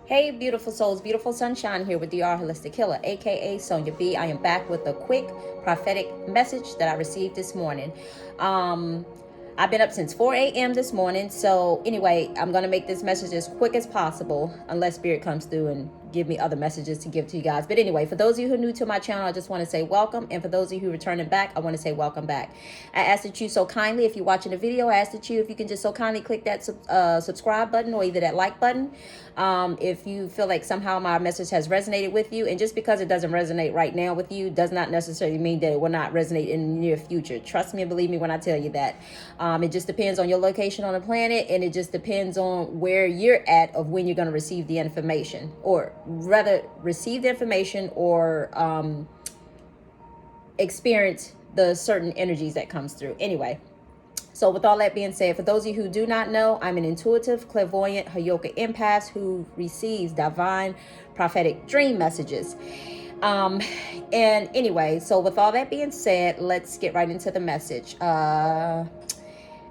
Hey, beautiful souls, beautiful sunshine here with the Holistic Healer, aka Sonia B. I am back with a quick prophetic message that I received this morning. I've been up since 4 a.m. this morning. So anyway, I'm going to make this message as quick as possible unless Spirit comes through and give me other messages to give to you guys. But anyway, for those of you who are new to my channel, I just want to say welcome. And for those of you who are returning back, I want to say welcome back. I ask that you so kindly, if you're watching the video, I ask that you, if you can just so kindly click that subscribe button or either that like button. If you feel like somehow my message has resonated with you, and just because it doesn't resonate right now with you does not necessarily mean that it will not resonate in the near future. Trust me and believe me when I tell you that. It just depends on your location on the planet, and it just depends on where you're at of when you're going to receive the information, or rather receive the information or experience the certain energies that comes through. Anyway, so with all that being said, for those of you who do not know, I'm an intuitive, clairvoyant, Hayoka empath who receives divine prophetic dream messages. And anyway, so with all that being said, let's get right into the message.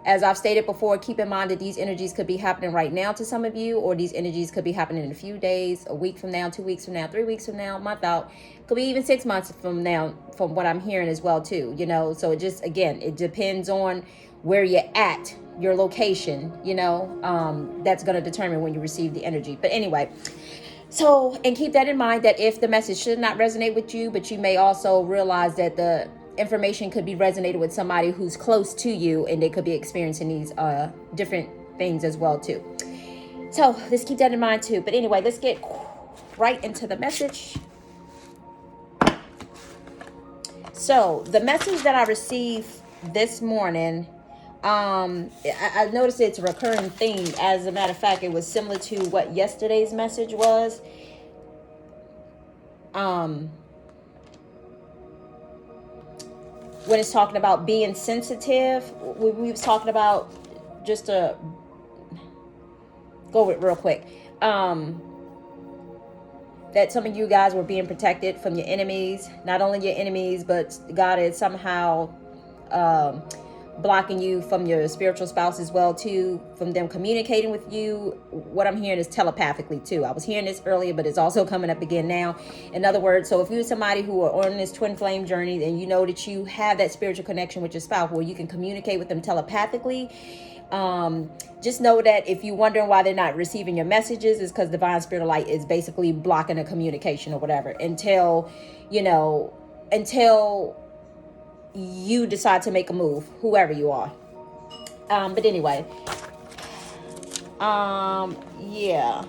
As I've stated before, keep in mind that these energies could be happening right now to some of you, or these energies could be happening in a few days, a week from now, 2 weeks from now, 3 weeks from now, a month out. Could be even 6 months from now, from what I'm hearing as well too, you know. So it just, again, it depends on where you're at, your location, you know. That's going to determine when you receive the energy. But anyway, so, and keep that in mind that if the message should not resonate with you, but you may also realize that the information could be resonated with somebody who's close to you, and they could be experiencing these different things as well too. So let's keep that in mind too. But anyway, let's get right into the message. So the message that I received this morning, I noticed it's a recurring theme. As a matter of fact, it was similar to what yesterday's message was. When it's talking about being sensitive, we was talking about, just to go with real quick, that some of you guys were being protected from your enemies. Not only your enemies, but God is somehow blocking you from your spiritual spouse as well too, from them communicating with you. What I'm hearing is telepathically too. I was hearing this earlier, but it's also coming up again now. In other words, so if you're somebody who are on this twin flame journey, and you know that you have that spiritual connection with your spouse where you can communicate with them telepathically, just know that if you're wondering why they're not receiving your messages, is because divine spirit light is basically blocking a communication or whatever until you decide to make a move, whoever you are. But anyway, yeah,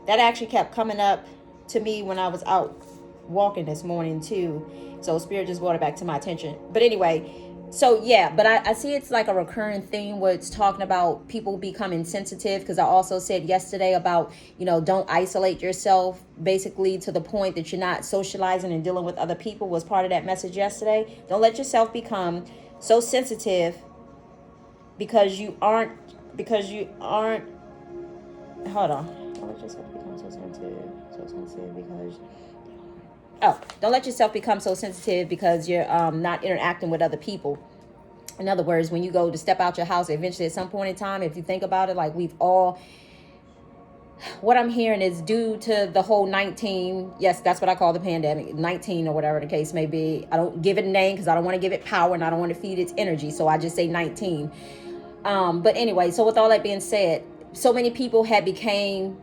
that actually kept coming up to me when I was out walking this morning too. So Spirit just brought it back to my attention. But anyway, so yeah, but I see it's like a recurring theme where it's talking about people becoming sensitive, because I also said yesterday about, don't isolate yourself, basically to the point that you're not socializing and dealing with other people was part of that message yesterday. Don't let yourself become so sensitive because you aren't, hold on. Don't let yourself become so sensitive because... Oh, don't let yourself become so sensitive because you're not interacting with other people. In other words, when you go to step out your house, eventually at some point in time, if you think about it, like we've all... What I'm hearing is due to the whole 19... Yes, that's what I call the pandemic. 19 or whatever the case may be. I don't give it a name because I don't want to give it power and I don't want to feed its energy. So I just say 19. But anyway, so with all that being said, so many people had became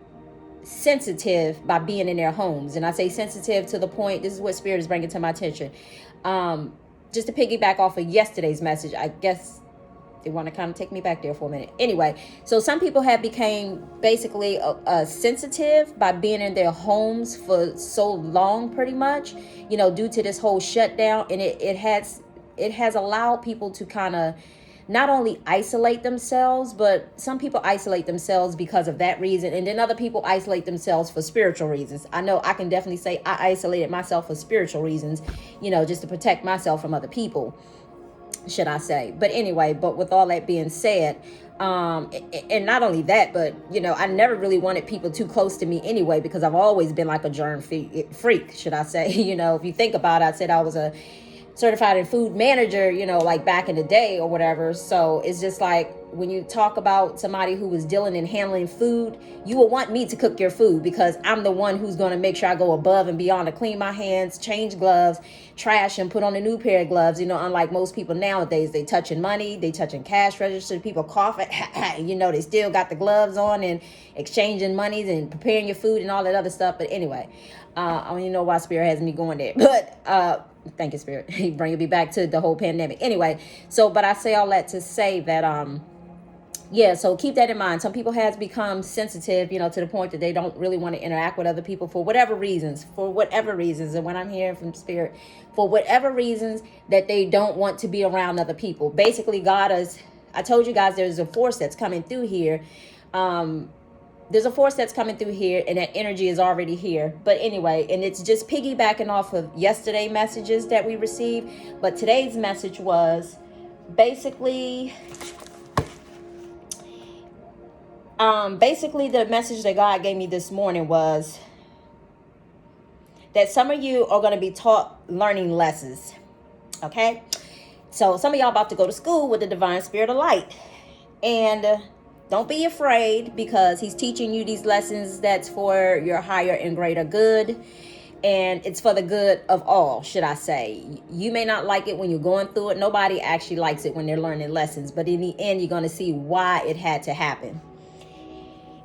sensitive by being in their homes. And I say sensitive to the point, this is what Spirit is bringing to my attention. Just to piggyback off of yesterday's message, I guess they want to kind of take me back there for a minute. Anyway, so some people have became basically sensitive by being in their homes for so long, pretty much, due to this whole shutdown. And it has allowed people to kind of not only isolate themselves, but some people isolate themselves because of that reason. And then other people isolate themselves for spiritual reasons. I know I can definitely say I isolated myself for spiritual reasons, just to protect myself from other people, should I say. But anyway, but with all that being said, and not only that, but, I never really wanted people too close to me anyway, because I've always been like a germ freak, should I say. If you think about it, I said I was a certified in food manager, like back in the day or whatever. So it's just like, when you talk about somebody who was dealing and handling food, you will want me to cook your food because I'm the one who's going to make sure I go above and beyond to clean my hands, change gloves, trash and put on a new pair of gloves. Unlike most people nowadays, they touching money, they touching cash register, people coughing, they still got the gloves on and exchanging monies and preparing your food and all that other stuff. But anyway, I don't even know why Spirit has me going there, but thank you, Spirit. He bringing me back to the whole pandemic. Anyway, but I say all that to say that, so keep that in mind. Some people has become sensitive, to the point that they don't really want to interact with other people for whatever reasons. And when I'm hearing from Spirit, for whatever reasons that they don't want to be around other people. Basically, I told you guys there's a force that's coming through here. There's a force that's coming through here, and that energy is already here. But anyway, and it's just piggybacking off of yesterday's messages that we received. But today's message was basically the message that God gave me this morning was that some of you are going to be taught learning lessons. Okay? So some of y'all about to go to school with the divine spirit of light. And don't be afraid, because he's teaching you these lessons that's for your higher and greater good. And it's for the good of all, should I say. You may not like it when you're going through it. Nobody actually likes it when they're learning lessons. But in the end, you're going to see why it had to happen,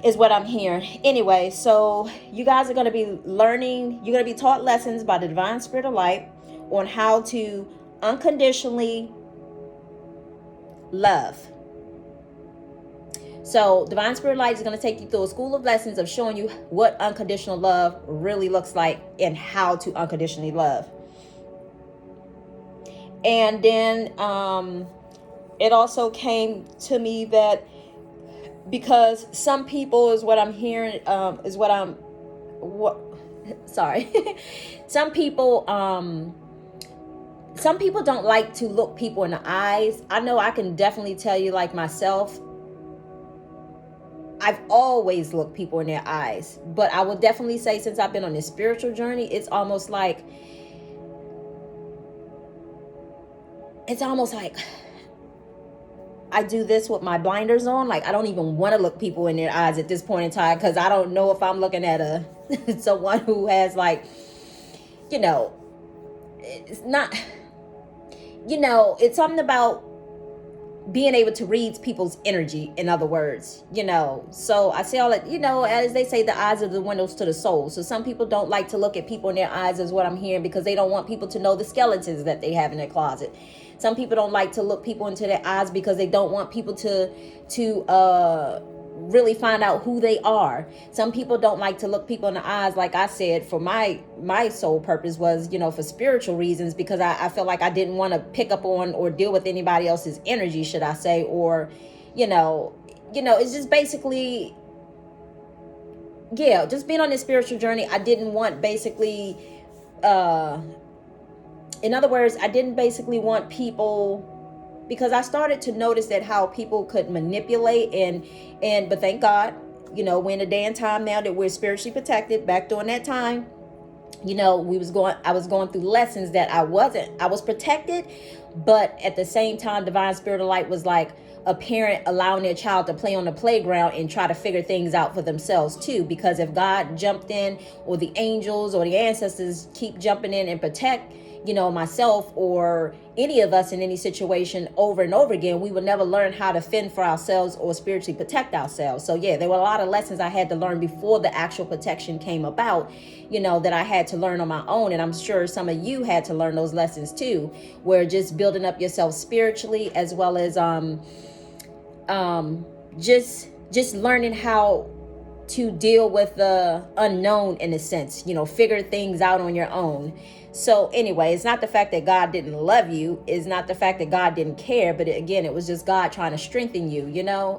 is what I'm hearing. Anyway, so you guys are going to be learning. You're going to be taught lessons by the divine spirit of light on how to unconditionally love. So divine spirit light is going to take you through a school of lessons of showing you what unconditional love really looks like and how to unconditionally love. And then it also came to me that because some people is what I'm hearing, some people don't like to look people in the eyes. I know I can definitely tell you, like myself, I've always looked people in their eyes. But I will definitely say, since I've been on this spiritual journey, it's almost like I do this with my blinders on. Like, I don't even want to look people in their eyes at this point in time, because I don't know if I'm looking at someone who has, like, it's not, it's something about being able to read people's energy, in other words, so I say all that, as they say, the eyes are the windows to the soul. So some people don't like to look at people in their eyes, is what I'm hearing, because they don't want people to know the skeletons that they have in their closet. Some people don't like to look people into their eyes because they don't want people to really find out who they are. Some people don't like to look people in the eyes, like I said, for my sole purpose was, for spiritual reasons, because I felt like I didn't want to pick up on or deal with anybody else's energy, should I say, or, it's just basically, just being on this spiritual journey. I didn't want basically, in other words, I didn't basically want people, because I started to notice that how people could manipulate but thank God, we're in a day and time now that we're spiritually protected. Back during that time, I was going through lessons that I was protected, but at the same time, divine spirit of light was like a parent allowing their child to play on the playground and try to figure things out for themselves too. Because if God jumped in, or the angels or the ancestors keep jumping in and protect, myself or any of us in any situation over and over again, we would never learn how to fend for ourselves or spiritually protect ourselves. So there were a lot of lessons I had to learn before the actual protection came about, that I had to learn on my own. And I'm sure some of you had to learn those lessons too, where just building up yourself spiritually, as well as just learning how to deal with the unknown, in a sense, figure things out on your own. So anyway, it's not the fact that God didn't love you. It's not the fact that God didn't care. But again, it was just God trying to strengthen you.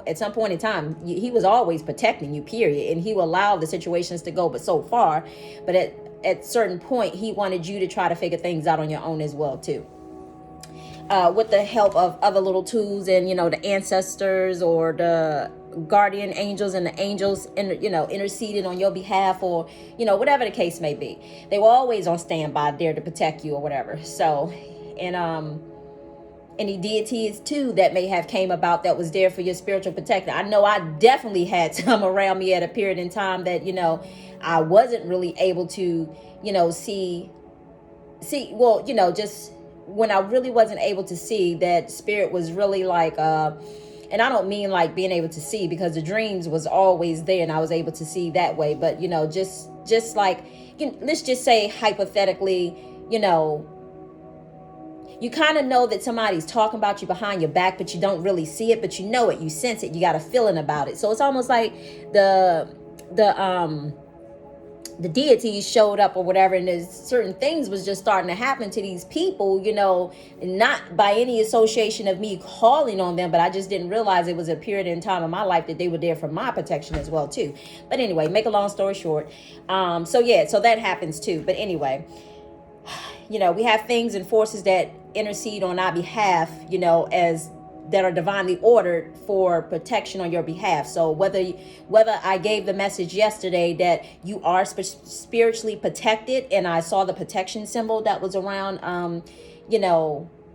At some point in time, he was always protecting you, period. And he will allow the situations to go but so far. But at certain point, he wanted you to try to figure things out on your own as well, too. With the help of other little tools and, the ancestors or the guardian angels and the angels, interceding on your behalf, or, whatever the case may be. They were always on standby there to protect you or whatever. So, and any deities too that may have came about that was there for your spiritual protection. I know I definitely had some around me at a period in time that, I wasn't really able to, see, well, just when I really wasn't able to see, that spirit was really like, and I don't mean like being able to see, because the dreams was always there and I was able to see that way. But, just like, let's just say hypothetically, you kind of know that somebody's talking about you behind your back, but you don't really see it, but you know it, you sense it, you got a feeling about it. So it's almost like the deities showed up or whatever, and there's certain things was just starting to happen to these people, not by any association of me calling on them, but I just didn't realize it was a period in time in my life that they were there for my protection as well too. But anyway, make a long story short, so that happens too. But anyway, we have things and forces that intercede on our behalf, as that are divinely ordered for protection on your behalf. So whether I gave the message yesterday that you are spiritually protected, and I saw the protection symbol that was around,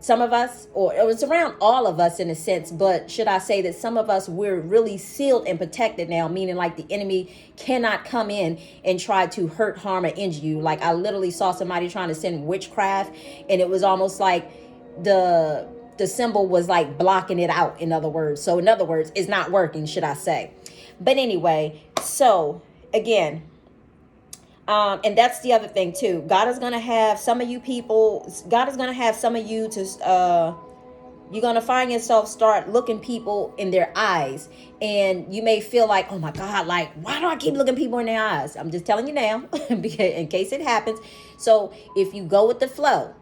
some of us, or it was around all of us in a sense, but should I say that some of us, we're really sealed and protected now, meaning like the enemy cannot come in and try to hurt, harm, or injure you. Like I literally saw somebody trying to send witchcraft, and it was almost like the symbol was like blocking it out, in other words. So in other words, it's not working, should I say. But anyway, so again, and that's the other thing too. God is going to have some of you to, you're going to find yourself start looking people in their eyes. And you may feel like, oh my God, like, why do I keep looking people in their eyes? I'm just telling you now, in case it happens. So if you go with the flow,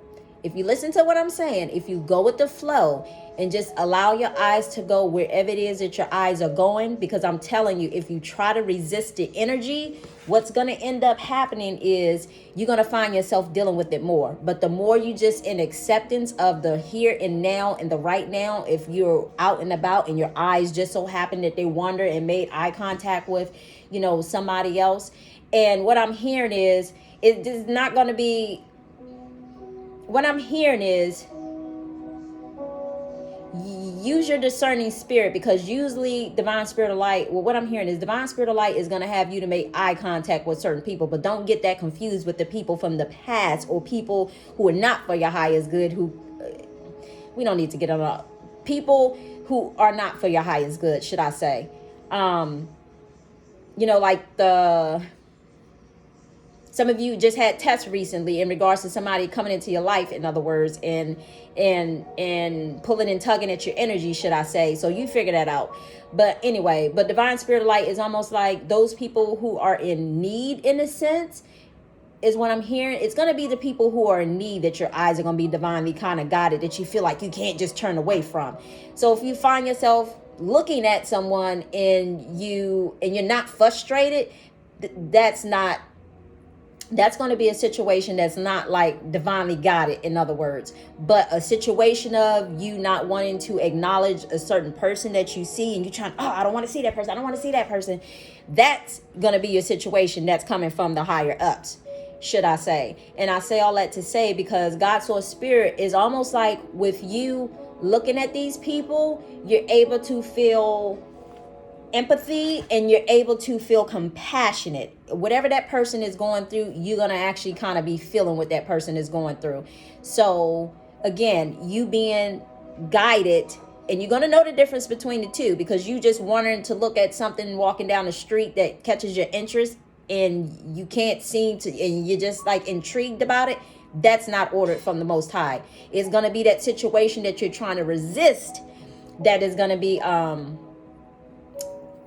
if you listen to what I'm saying, if you go with the flow and just allow your eyes to go wherever it is that your eyes are going, because I'm telling you, if you try to resist the energy, what's going to end up happening is you're going to find yourself dealing with it more. But the more you just in acceptance of the here and now and the right now, if you're out and about and your eyes just so happen that they wander and made eye contact with, somebody else. And what I'm hearing is, it is not going to be, what I'm hearing is, use your discerning spirit, because usually divine spirit of light, well, what I'm hearing is divine spirit of light is going to have you to make eye contact with certain people, but don't get that confused with the people from the past or people who are not for your highest good, who we don't need to get on people who are not for your highest good, should I say. Like some of you just had tests recently in regards to somebody coming into your life, in other words, and pulling and tugging at your energy, should I say. So you figure that out. But anyway, but divine spirit of light is almost like those people who are in need, in a sense, is what I'm hearing. It's going to be the people who are in need that your eyes are going to be divinely kind of guided, that you feel like you can't just turn away from. So if you find yourself looking at someone and you're not frustrated, that's going to be a situation that's not like divinely guided, in other words, but a situation of you not wanting to acknowledge a certain person that you see, and you're trying, I don't want to see that person. I don't want to see that person. That's going to be your situation that's coming from the higher ups, should I say. And I say all that to say, because God's source spirit is almost like with you looking at these people, you're able to feel empathy and you're able to feel compassionate. Whatever that person is going through, you're going to actually kind of be feeling what that person is going through. So again, you being guided, and you're going to know the difference between the two, because you just wanting to look at something walking down the street that catches your interest and you can't seem to, and you're just like intrigued about it. That's not ordered from the Most High. It's going to be that situation that you're trying to resist that is going to be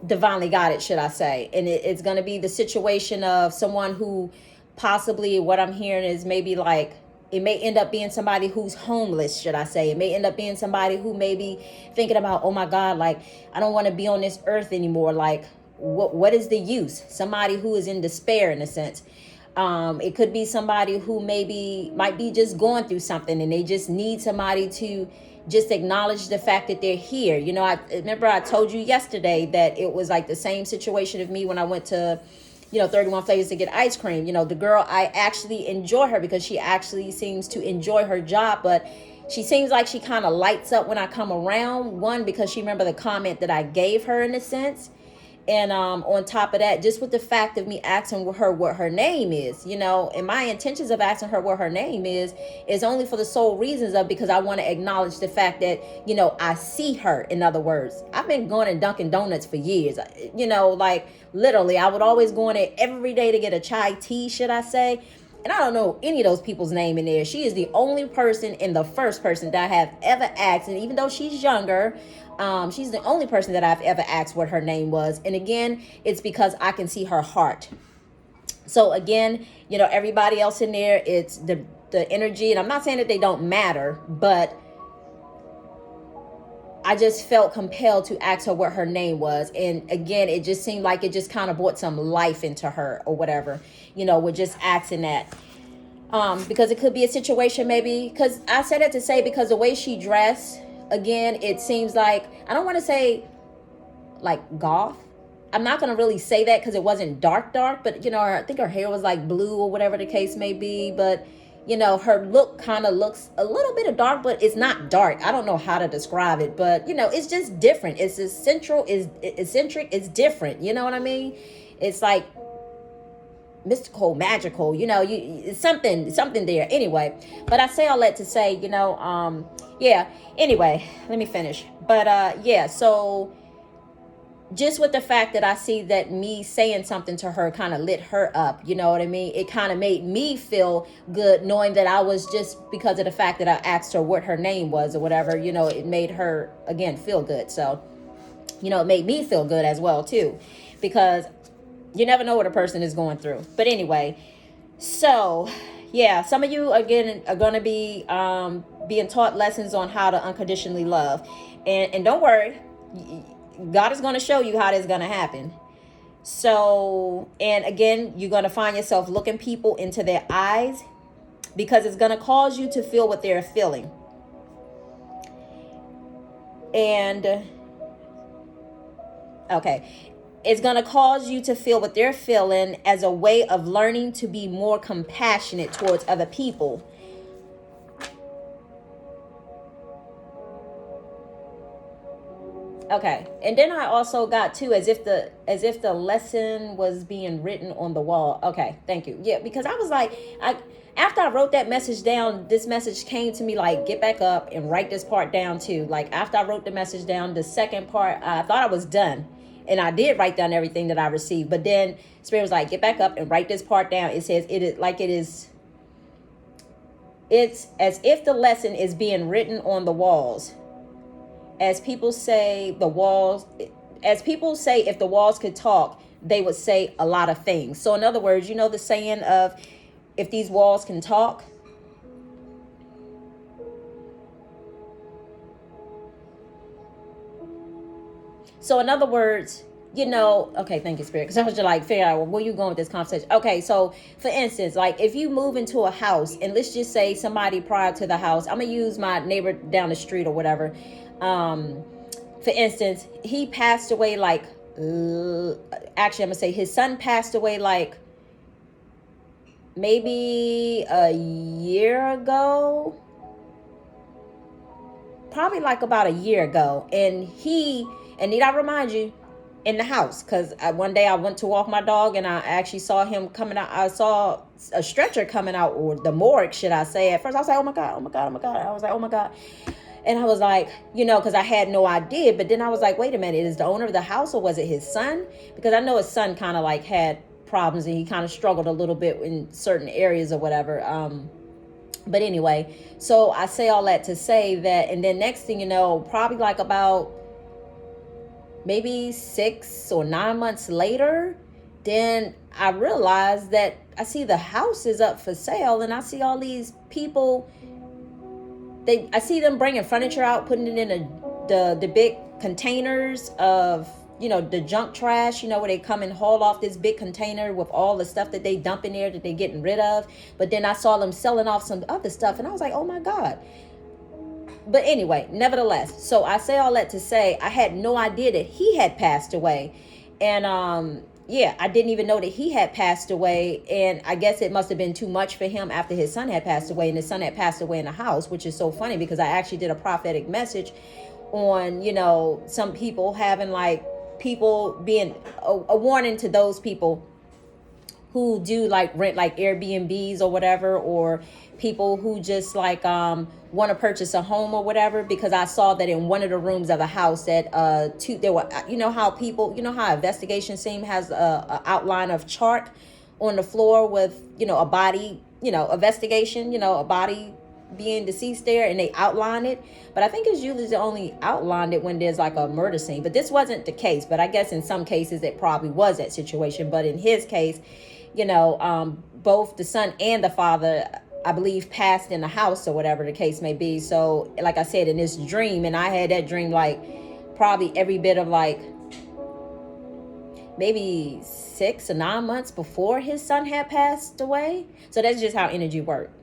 divinely guided, should I say. And it's going to be the situation of someone who possibly, what I'm hearing is maybe like, it may end up being somebody who's homeless, should I say. It may end up being somebody who may be thinking about, oh my God, like, I don't want to be on this earth anymore. Like, what is the use? Somebody who is in despair, in a sense. It could be somebody who might be just going through something, and they just need somebody to just acknowledge the fact that they're here. I remember I told you yesterday that it was like the same situation of me when I went to, 31 Flavors to get ice cream. The girl, I actually enjoy her because she actually seems to enjoy her job, but She seems like she kind of lights up when I come around. One, because she remember the comment that I gave her in a sense. And on top of that, just with the fact of me asking her what her name is, and my intentions of asking her what her name is only for the sole reasons of because I want to acknowledge the fact that, I see her. In other words, I've been going to Dunkin' Donuts for years, like literally I would always go in there every day to get a chai tea, should I say. And I don't know any of those people's name in there. She is the only person and the first person that I have ever asked. And even though she's younger, she's the only person that I've ever asked what her name was. And again, it's because I can see her heart. So again, everybody else in there, it's the energy. And I'm not saying that they don't matter, but I just felt compelled to ask her what her name was. And again, it just seemed like it just kind of brought some life into her or whatever, with just asking that. Because it could be a situation maybe, because I said it to say, because the way she dressed, again, it seems like, I don't want to say like goth. I'm not going to really say that because it wasn't dark, but I think her hair was like blue or whatever the case may be. But her look kind of looks a little bit of dark, but it's not dark. I don't know how to describe it, but it's just different. It's eccentric, it's different. You know what I mean? It's like mystical, magical, it's something there. Anyway, but I say all that to say, anyway, let me finish. But so just with the fact that I see that me saying something to her kind of lit her up, you know what I mean? It kind of made me feel good knowing that I was, just because of the fact that I asked her what her name was or whatever, it made her, again, feel good. So, it made me feel good as well, too, because you never know what a person is going through. But anyway, so, yeah, some of you, again, are going to be being taught lessons on how to unconditionally love. And don't worry, God is going to show you how this is going to happen. So, and again, you're going to find yourself looking people into their eyes, because it's going to cause you to feel what they're feeling. And, okay, it's going to cause you to feel what they're feeling as a way of learning to be more compassionate towards other people. Okay, and then I also got too, as if the lesson was being written on the wall. Okay, thank you. Yeah, because I was like, after I wrote that message down, this message came to me like, get back up and write this part down too. Like after I wrote the message down, the second part, I thought I was done, and I did write down everything that I received. But then Spirit was like, get back up and write this part down. It says it's as if the lesson is being written on the walls. As people say, if the walls could talk, they would say a lot of things. So in other words, the saying of, if these walls can talk. So in other words, okay, thank you, Spirit. Because I was just like, figure out, well, where you going with this conversation? Okay, so for instance, like if you move into a house, and let's just say somebody prior to the house, I'm going to use my neighbor down the street or whatever. For instance, he passed away like, actually, I'm gonna say his son passed away like maybe a year ago, probably like about a year ago. And need I remind you, in the house, because one day I went to walk my dog and I actually saw him coming out. I saw a stretcher coming out, or the morgue, should I say. At first I was like, oh my God, oh my God, oh my God. I was like, oh my God. And I was like, because I had no idea. But then I was like, wait a minute, is the owner of the house, or was it his son? Because I know his son kind of like had problems, and he kind of struggled a little bit in certain areas or whatever. But anyway, so I say all that to say that, and then next thing you know, probably like about maybe 6 or 9 months later, then I realized that I see the house is up for sale, and I see all these people. I see them bringing furniture out, putting it in the big containers of, the junk trash, where they come and haul off this big container with all the stuff that they dump in there that they're getting rid of. But then I saw them selling off some other stuff, and I was like, oh my God. But anyway, nevertheless, so I say all that to say, I had no idea that he had passed away. And, yeah, I didn't even know that he had passed away. And I guess it must have been too much for him after his son had passed away. And his son had passed away in the house, which is so funny because I actually did a prophetic message on, you know, some people having like people being a warning to those people who do like rent like Airbnbs or whatever, or people who just like want to purchase a home or whatever, because I saw that in one of the rooms of the house that there were, you know how people, you know how investigation scene has a outline of chart on the floor with, you know, a body, you know, investigation, you know, a body being deceased there, and they outline it. But I think it's usually only outlined it when there's like a murder scene, but this wasn't the case. But I guess in some cases it probably was that situation. But in his case, you know, both the son and the father, I believe, passed in the house or whatever the case may be. So like I said, in this dream, and I had that dream like probably every bit of like maybe 6 or 9 months before his son had passed away. So that's just how energy worked.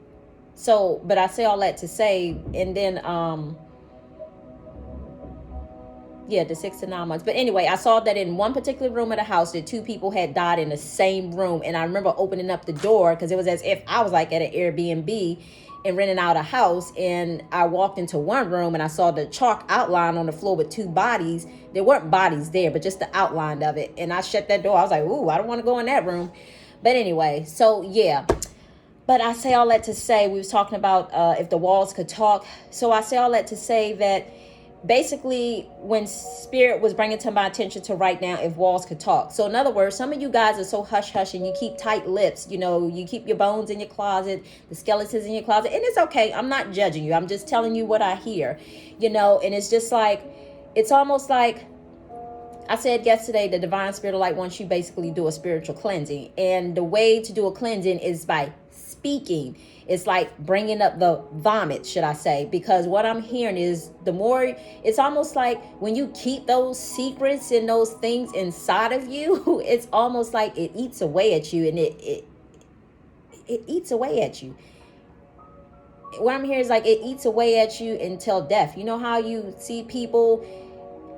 So, but I say all that to say, and then yeah, the 6 to 9 months. But anyway, I saw that in one particular room of the house that 2 people had died in the same room. And I remember opening up the door because it was as if I was like at an Airbnb and renting out a house. And I walked into one room and I saw the chalk outline on the floor with 2 bodies. There weren't bodies there, but just the outline of it. And I shut that door. I was like, ooh, I don't want to go in that room. But anyway, so yeah. But I say all that to say, we was talking about if the walls could talk. So I say all that to say that basically when spirit was bringing to my attention to write down if walls could talk. So in other words, some of you guys are so hush hush and you keep tight lips. You know, you keep your bones in your closet, the skeletons in your closet. And it's okay. I'm not judging you. I'm just telling you what I hear, you know. And it's just like, it's almost like I said yesterday, the divine spirit of light wants you basically do a spiritual cleansing. And the way to do a cleansing is by speaking. It's like bringing up the vomit, should I say, because what I'm hearing is the more, it's almost like when you keep those secrets and those things inside of you, it's almost like it eats away at you, and it eats away at you. What I'm hearing is like it eats away at you until death. You know how you see people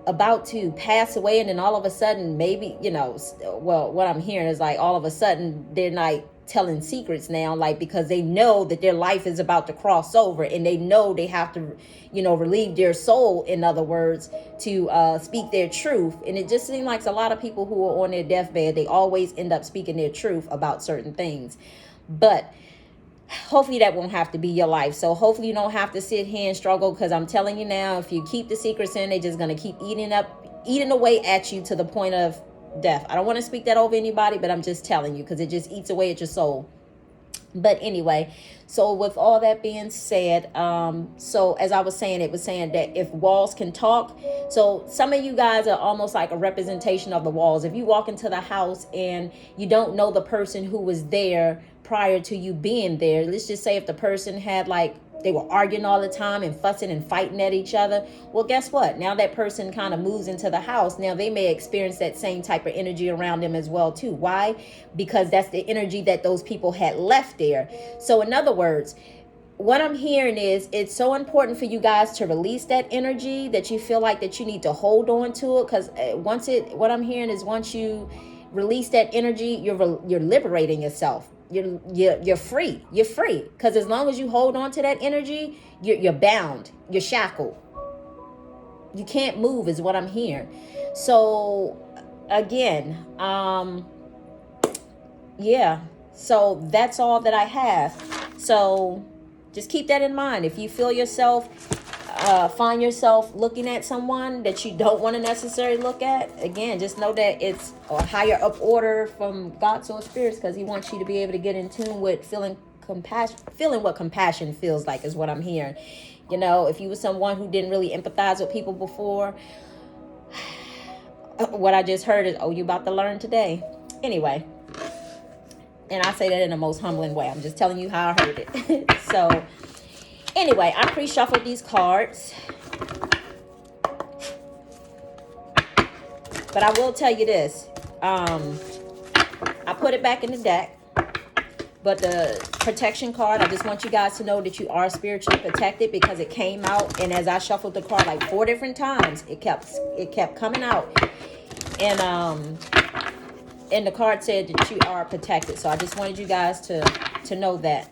about to pass away and then all of a sudden, maybe, you know, well, what I'm hearing is like all of a sudden they're like telling secrets now, like because they know that their life is about to cross over, and they know they have to, you know, relieve their soul, in other words, to speak their truth. And it just seems like a lot of people who are on their deathbed, they always end up speaking their truth about certain things. But hopefully that won't have to be your life. So hopefully you don't have to sit here and struggle, because I'm telling you now, if you keep the secrets in, they're just going to keep eating away at you to the point of death. I don't want to speak that over anybody, but I'm just telling you because it just eats away at your soul. But anyway, so with all that being said, so as I was saying, it was saying that if walls can talk, so some of you guys are almost like a representation of the walls. If you walk into the house and you don't know the person who was there prior to you being there, let's just say if the person had like, they were arguing all the time and fussing and fighting at each other. Well, guess what? Now that person kind of moves into the house. Now they may experience that same type of energy around them as well too. Why? Because that's the energy that those people had left there. So in other words, what I'm hearing is it's so important for you guys to release that energy that you feel like that you need to hold on to it. Because what I'm hearing is once you release that energy, you're liberating yourself. You're free. You're free. Because as long as you hold on to that energy, you're bound. You're shackled. You can't move is what I'm hearing. So again, yeah. So that's all that I have. So just keep that in mind. If you feel yourself, find yourself looking at someone that you don't want to necessarily look at, again, just know that it's a higher up order from God's soul spirits, because he wants you to be able to get in tune with feeling what compassion feels like is what I'm hearing. You know, if you were someone who didn't really empathize with people before, what I just heard is, oh, you about to learn today. Anyway, and I say that in the most humbling way. I'm just telling you how I heard it. So anyway, I pre-shuffled these cards. But I will tell you this. I put it back in the deck. But the protection card, I just want you guys to know that you are spiritually protected, because it came out. And as I shuffled the card like 4 different times, it kept coming out. And And the card said that you are protected. So I just wanted you guys to know that.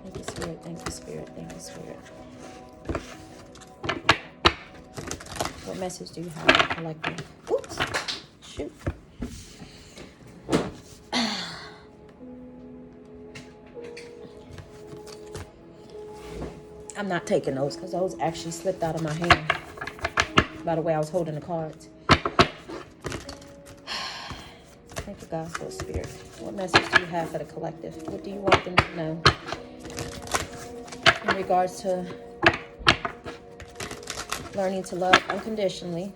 Thank you, Spirit. Thank you, Spirit. Thank you, Spirit. What message do you have, collective? Oops. Shoot. I'm not taking those because those actually slipped out of my hand by the way I was holding the cards. Thank you, God, for the Spirit. What message do you have for the collective? What do you want them to know in regards to learning to love unconditionally,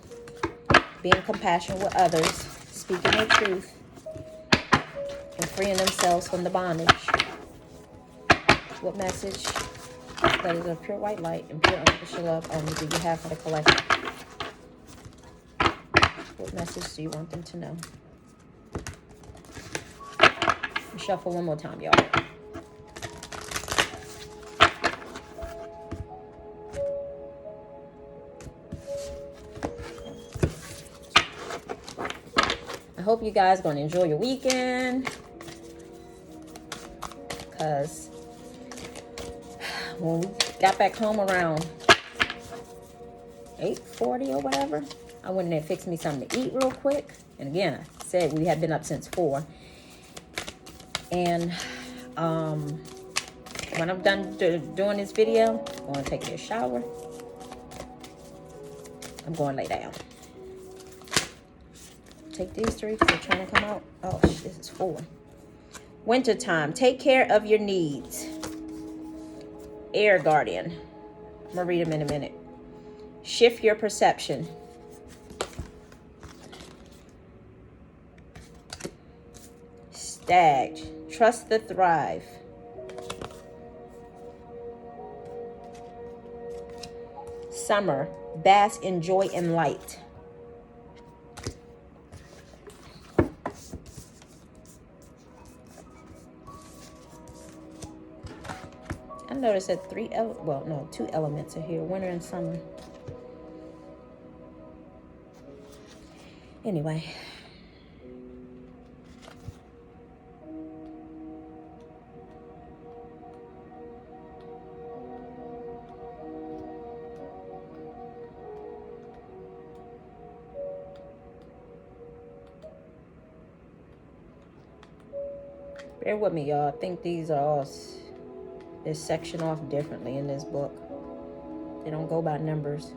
being compassionate with others, speaking their truth, and freeing themselves from the bondage? What message that is of pure white light and pure unconditional love only do you have for the collective? What message do you want them to know? Shuffle one more time, y'all. I hope you guys are going to enjoy your weekend, because when we got back home around 8:40 or whatever, I went in there and fixed me something to eat real quick. And again, I said we had been up since 4. And when I'm done doing this video, I'm going to take a shower. I'm going to lay down. Take these 3 because they're trying to come out. Oh, this is 4. Wintertime. Take care of your needs. Air Guardian. I'm going to read them in a minute. Shift your perception. Stag. Trust the thrive. Summer. Bask in joy and light. I noticed that 2 elements are here. Winter and summer. Anyway. Bear with me, y'all. I think these are all... They're sectioned off differently in this book. They don't go by numbers.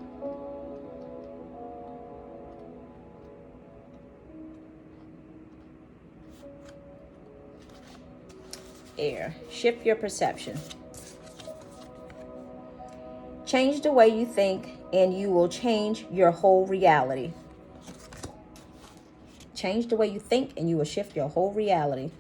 Air. Shift your perception. Change the way you think and you will change your whole reality. Change the way you think and you will shift your whole reality.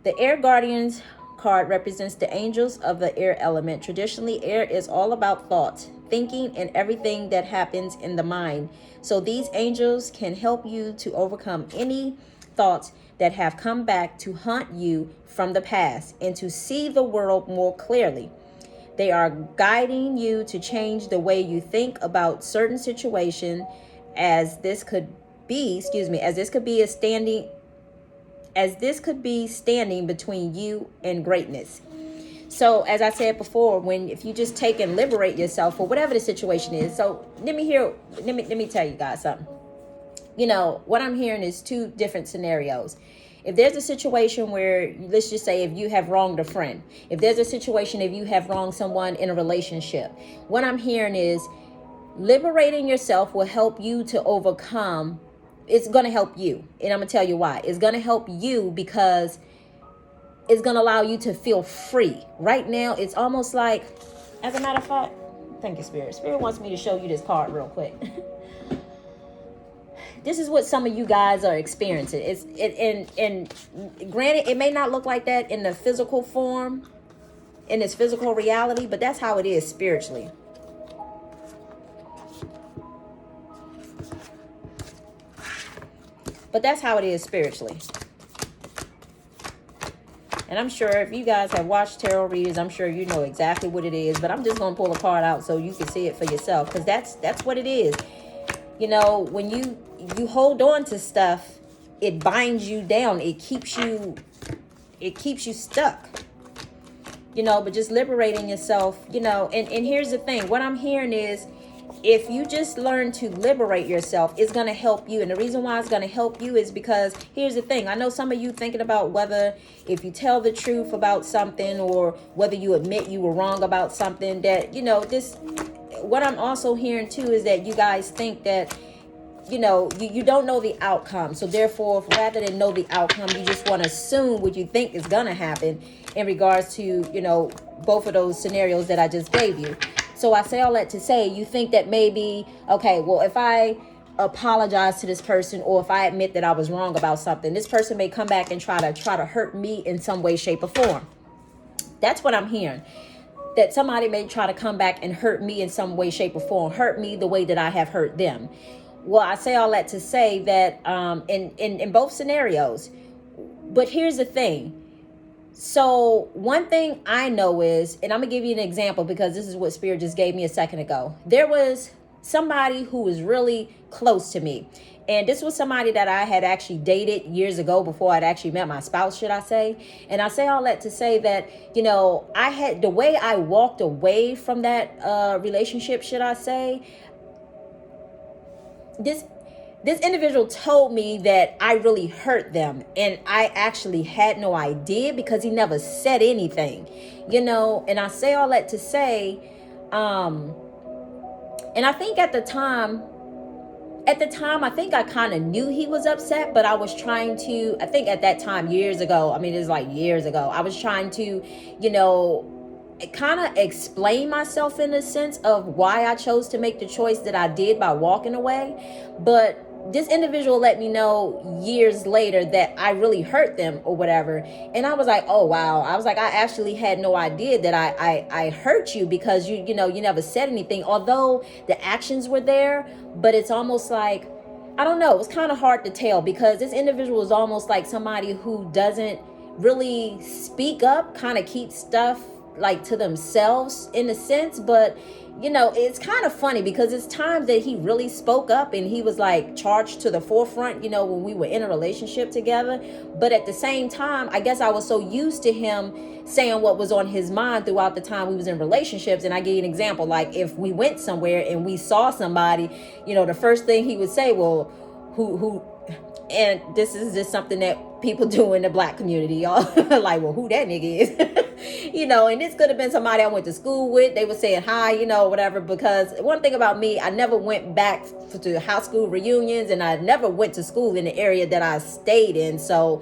The Air Guardians card represents the angels of the air element. Traditionally, air is all about thoughts, thinking, and everything that happens in the mind. So these angels can help you to overcome any thoughts that have come back to haunt you from the past and to see the world more clearly. They are guiding you to change the way you think about certain situation, as this could be standing between you and greatness. So as I said before, if you just take and liberate yourself for whatever the situation is. So let me tell you guys something. You know, what I'm hearing is 2 different scenarios. If there's a situation where, let's just say, if you have wronged a friend, if there's a situation, if you have wronged someone in a relationship, what I'm hearing is liberating yourself will help you to overcome. It's going to help you. And I'm going to tell you why. It's going to help you because it's going to allow you to feel free. Right now, it's almost like, as a matter of fact, thank you, Spirit. Spirit wants me to show you this card real quick. This is what some of you guys are experiencing. And granted, it may not look like that in the physical form, in its physical reality, but that's how it is spiritually. But that's how it is spiritually. And I'm sure if you guys have watched tarot readers, I'm sure you know exactly what it is. But I'm just going to pull a card out so you can see it for yourself. Because that's what it is. You know, when you hold on to stuff, it binds you down. It keeps you stuck. You know, but just liberating yourself, you know, and here's the thing. What I'm hearing is, if you just learn to liberate yourself, it's going to help you. And the reason why it's going to help you is because here's the thing. I know some of you thinking about whether if you tell the truth about something or whether you admit you were wrong about something, that, you know, this, what I'm also hearing too is that you guys think that, you know, you don't know the outcome. So therefore, rather than know the outcome, you just want to assume what you think is going to happen in regards to, you know, both of those scenarios that I just gave you. So I say all that to say, you think that maybe, okay, well, if I apologize to this person, or if I admit that I was wrong about something, this person may come back and try to hurt me in some way, shape, or form. That's what I'm hearing. That somebody may try to come back and hurt me in some way, shape, or form, hurt me the way that I have hurt them. Well, I say all that to say that in both scenarios. But here's the thing. So one thing I know is, and I'm going to give you an example because this is what Spirit just gave me a second ago. There was somebody who was really close to me. And this was somebody that I had actually dated years ago before I'd actually met my spouse, should I say. And I say all that to say that, you know, I had the way I walked away from that relationship, should I say, this individual told me that I really hurt them, and I actually had no idea because he never said anything, you know. And I say all that to say, and I think at the time, I think I kind of knew he was upset, but I was trying to, I think at that time, years ago, I mean, it's like years ago, I was trying to, you know, kind of explain myself in a sense of why I chose to make the choice that I did by walking away. But this individual let me know years later that I really hurt them or whatever. And I was like, oh, wow. I was like, I actually had no idea that I hurt you because you know, you never said anything, although the actions were there. But it's almost like, I don't know. It was kind of hard to tell because this individual is almost like somebody who doesn't really speak up, kind of keeps stuff like to themselves in a sense. But you know, it's kind of funny because it's times that he really spoke up and he was like charged to the forefront, you know, when we were in a relationship together. But at the same time, I guess I was so used to him saying what was on his mind throughout the time we was in relationships. And I give you an example, like if we went somewhere and we saw somebody, you know, the first thing he would say, well, who and this is just something that people do in the Black community, y'all. Like, well, who that nigga is? You know, and this could have been somebody I went to school with. They were saying hi, you know, whatever. Because one thing about me, I never went back to high school reunions, and I never went to school in the area that I stayed in. So,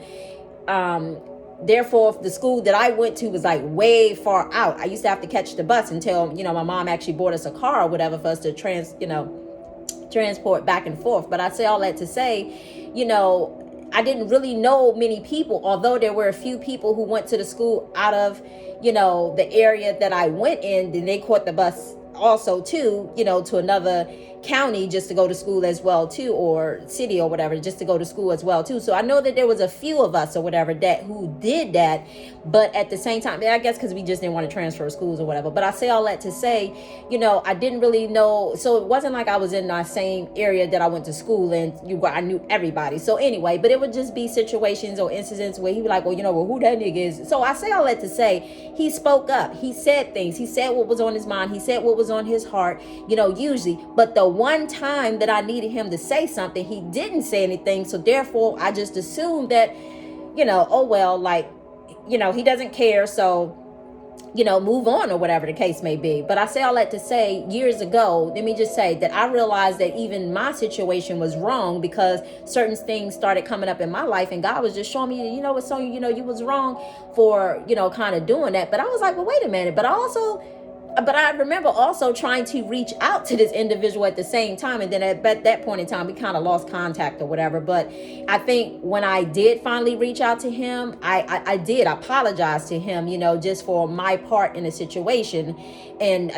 therefore, the school that I went to was like way far out. I used to have to catch the bus until, you know, my mom actually bought us a car or whatever for us to transport back and forth. But I say all that to say, you know, I didn't really know many people, although there were a few people who went to the school out of, you know, the area that I went in, and they caught the bus also too, you know, to another county just to go to school as well too, or city or whatever, just to go to school as well too. So I know that there was a few of us or whatever that who did that, but at the same time, I guess because we just didn't want to transfer schools or whatever. But I say all that to say, you know, I didn't really know, so it wasn't like I was in the same area that I went to school in, I knew everybody. So anyway, but it would just be situations or incidents where he would like, well, you know, well, who that nigga is. So I say all that to say, he spoke up, he said things, he said what was on his mind, he said what was on his heart, you know, usually. But the one time that I needed him to say something, he didn't say anything. So therefore, I just assumed that, you know, oh, well, like, you know, he doesn't care. So, you know, move on or whatever the case may be. But I say all that to say, years ago, let me just say that I realized that even my situation was wrong because certain things started coming up in my life, and God was just showing me, you know what, Sonya, you know, you was wrong for, you know, kind of doing that. But I was like, well, wait a minute. But I remember also trying to reach out to this individual at the same time. And then at that point in time, we kind of lost contact or whatever. But I think when I did finally reach out to him, I did apologize to him, you know, just for my part in the situation. And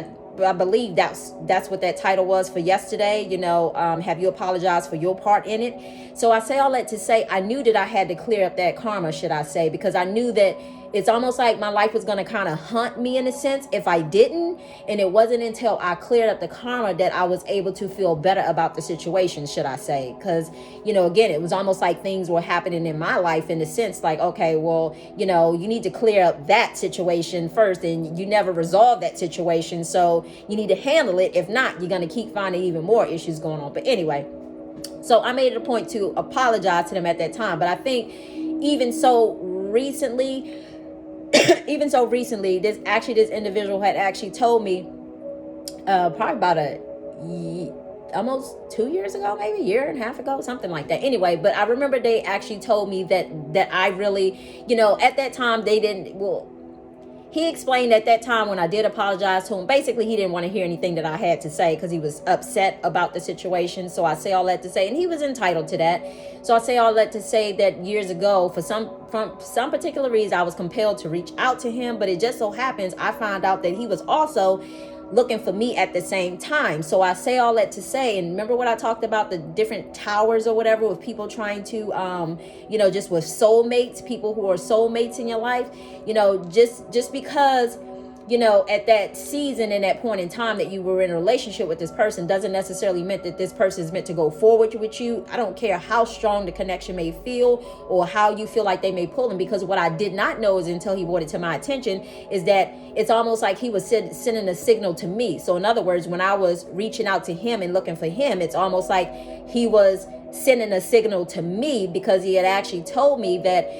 I believe that's what that title was for yesterday. You know, have you apologized for your part in it? So I say all that to say, I knew that I had to clear up that karma, should I say, because I knew that it's almost like my life was going to kind of hunt me in a sense if I didn't. And it wasn't until I cleared up the karma that I was able to feel better about the situation, should I say. Because, again, it was almost like things were happening in my life in the sense like, okay, well, you need to clear up that situation first, and you never resolve that situation. So you need to handle it. If not, you're going to keep finding even more issues going on. But anyway, so I made it a point to apologize to them at that time. But I think even so recently, this individual had actually told me probably about almost 2 years ago, maybe a year and a half ago, something like that. Anyway, but I remember they actually told me that I really, at that time they didn't, well, he explained at that time when I did apologize to him, basically he didn't want to hear anything that I had to say because he was upset about the situation. So I say all that to say, and he was entitled to that. So I say all that to say that years ago, from some particular reason, I was compelled to reach out to him. But it just so happens I found out that he was also looking for me at the same time. So I say all that to say, and remember what I talked about, the different towers or whatever, with people trying to just with soulmates, people who are soulmates in your life, just because at that season and that point in time that you were in a relationship with this person doesn't necessarily mean that this person is meant to go forward with you. I don't care how strong the connection may feel or how you feel like they may pull him, because what I did not know is until he brought it to my attention is that it's almost like he was sending a signal to me. So in other words, when I was reaching out to him and looking for him, it's almost like he was sending a signal to me, because he had actually told me that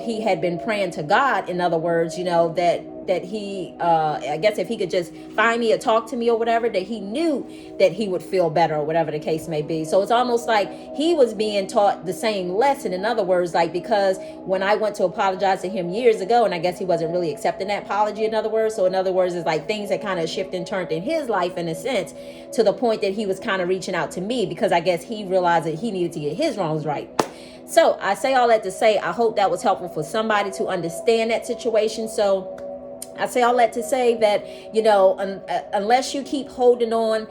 he had been praying to God, in other words, that he I guess if he could just find me or talk to me or whatever, that he knew that he would feel better or whatever the case may be. So it's almost like he was being taught the same lesson, in other words, like, because when I went to apologize to him years ago, and I guess he wasn't really accepting that apology, in other words, so in other words, it's like things had kind of shifted and turned in his life in a sense, to the point that he was kind of reaching out to me, because I guess he realized that he needed to get his wrongs right. So I say all that to say, I hope that was helpful for somebody to understand that situation. So I say all that to say that, unless you keep holding on,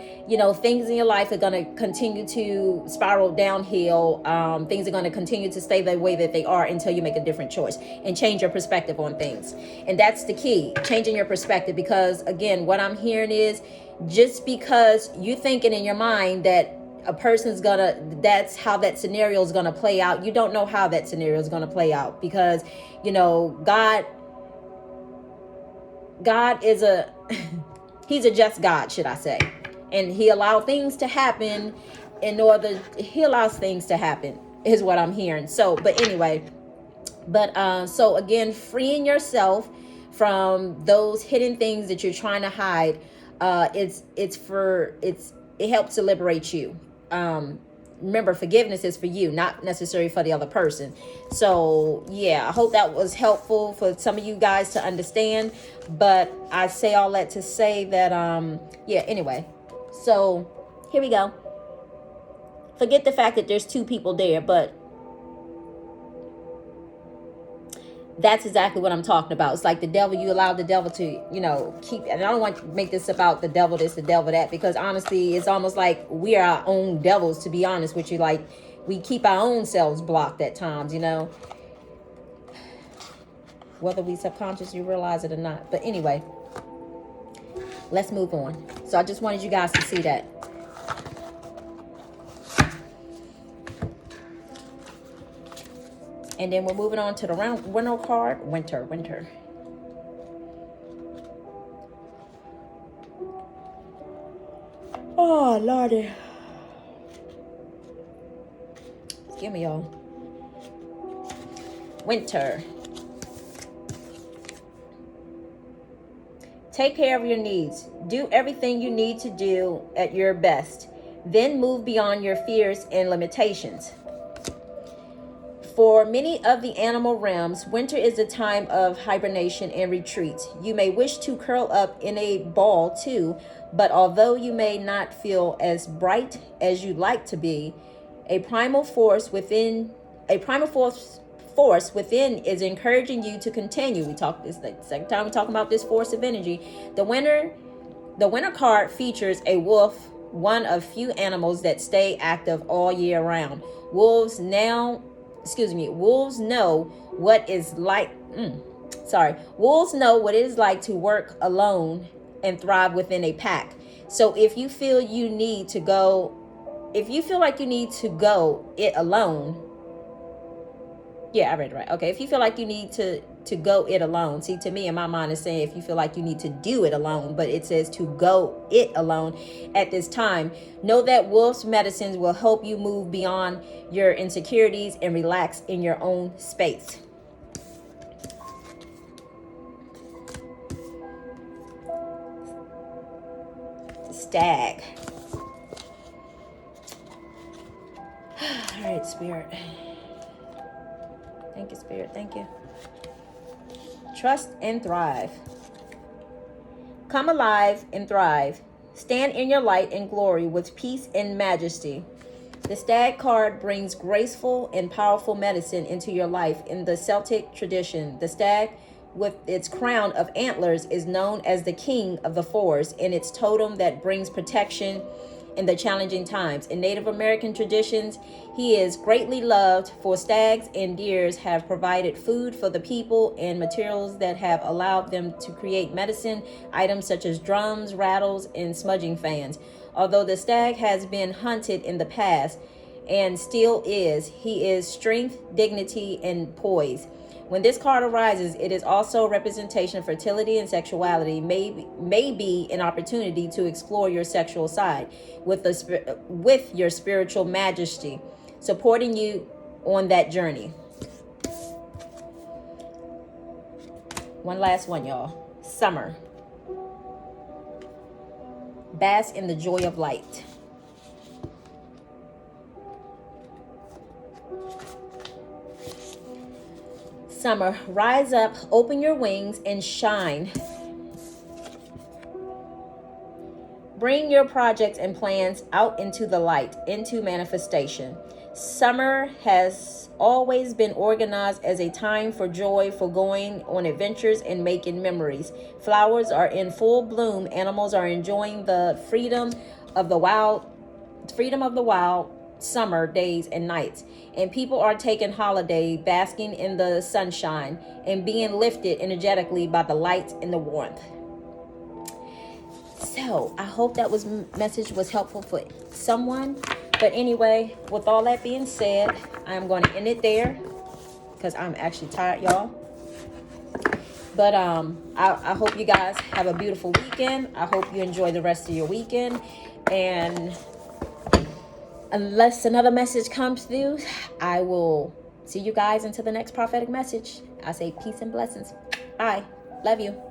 things in your life are going to continue to spiral downhill. Things are going to continue to stay the way that they are until you make a different choice and change your perspective on things. And that's the key, changing your perspective. Because again, what I'm hearing is, just because you thinking in your mind that a person's that's how that scenario is gonna play out, you don't know how that scenario is gonna play out, because God is he's a just God, should I say, and he allows things to happen is what I'm hearing. So but anyway, so again, freeing yourself from those hidden things that you're trying to hide, it helps to liberate you. Remember, forgiveness is for you, not necessarily for the other person. So yeah, I hope that was helpful for some of you guys to understand. But I say all that to say that anyway, so here we go. Forget the fact that there's two people there, but that's exactly what I'm talking about. It's like the devil, you allow the devil to, keep, and I don't want to make this about the devil this, the devil that, because honestly, it's almost like we are our own devils, to be honest with you. Like, we keep our own selves blocked at times, whether we subconsciously realize it or not. But anyway, let's move on. So I just wanted you guys to see that. And then we're moving on to the winter card. Winter. Oh, Lordy. Excuse me, y'all. Winter. Take care of your needs. Do everything you need to do at your best. Then move beyond your fears and limitations. For many of the animal realms, winter is a time of hibernation and retreat. You may wish to curl up in a ball too, but although you may not feel as bright as you'd like to be, a primal force within is encouraging you to continue. We talked this the second time we talking about this force of energy. The winter card features a wolf, one of few animals that stay active all year round. Wolves know what it's like Sorry. Wolves know what it is like to work alone and thrive within a pack. So if you feel you need to go, if you feel like you need to go it alone, yeah, I read it right. Okay, if you feel like you need to go it alone. See, to me, in my mind, it's saying if you feel like you need to do it alone, but it says to go it alone at this time. Know that Wolf's medicines will help you move beyond your insecurities and relax in your own space. Stag. All right, Spirit. Thank you, Spirit. Thank you. Trust and thrive. Come alive and thrive. Stand in your light and glory with peace and majesty. The Stag card brings graceful and powerful medicine into your life. In the Celtic tradition, the stag, with its crown of antlers, is known as the king of the forest, and its totem that brings protection in the challenging times. In Native American traditions, he is greatly loved, for stags and deers have provided food for the people and materials that have allowed them to create medicine items such as drums, rattles, and smudging fans. Although the stag has been hunted in the past and still is, he is strength, dignity, and poise. When this card arises, it is also a representation of fertility and sexuality, may be an opportunity to explore your sexual side with your spiritual majesty, supporting you on that journey. One last one, y'all. Summer. Bask in the joy of light. Summer, rise up, open your wings, and shine. Bring your projects and plans out into the light, into manifestation. Summer has always been organized as a time for joy, for going on adventures and making memories. Flowers are in full bloom. Animals are enjoying the freedom of the wild summer days and nights. And people are taking holiday, basking in the sunshine and being lifted energetically by the light and the warmth. So I hope that message was helpful for someone. But anyway, with all that being said, I'm going to end it there because I'm actually tired, y'all. But I hope you guys have a beautiful weekend. I hope you enjoy the rest of your weekend. And unless another message comes through, I will see you guys until the next prophetic message. I say peace and blessings. Bye. Love you.